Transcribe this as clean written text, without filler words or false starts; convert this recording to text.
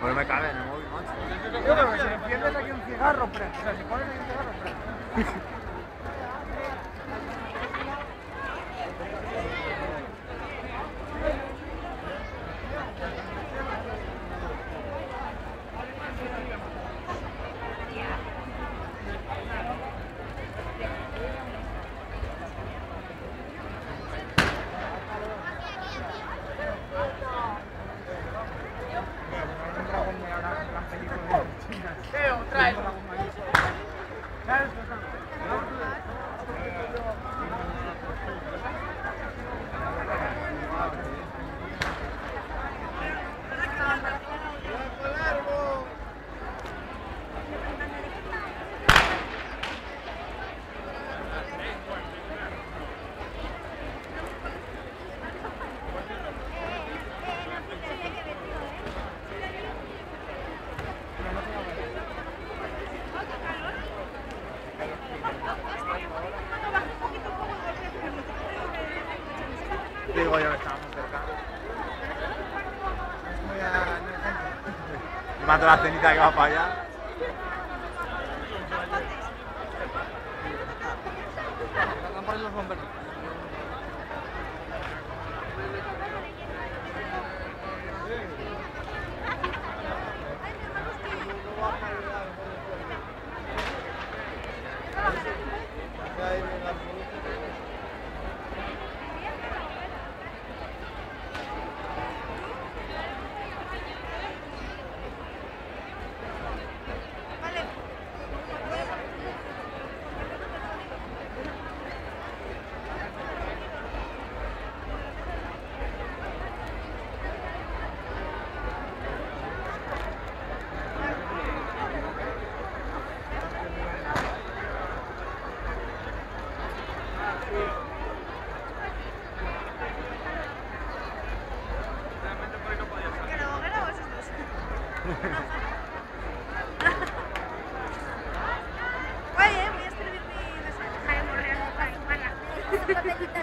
Pues no me cabe en el móvil, macho. Yo creo que si enciendes aquí un cigarro, prende. O sea, si pones aquí un cigarro, prende. Digo yo que estábamos cerca. Y mato la cenita que va para allá. Los bomberos. Oye, voy a escribir mi mensaje. Jaime Morreal. Venga.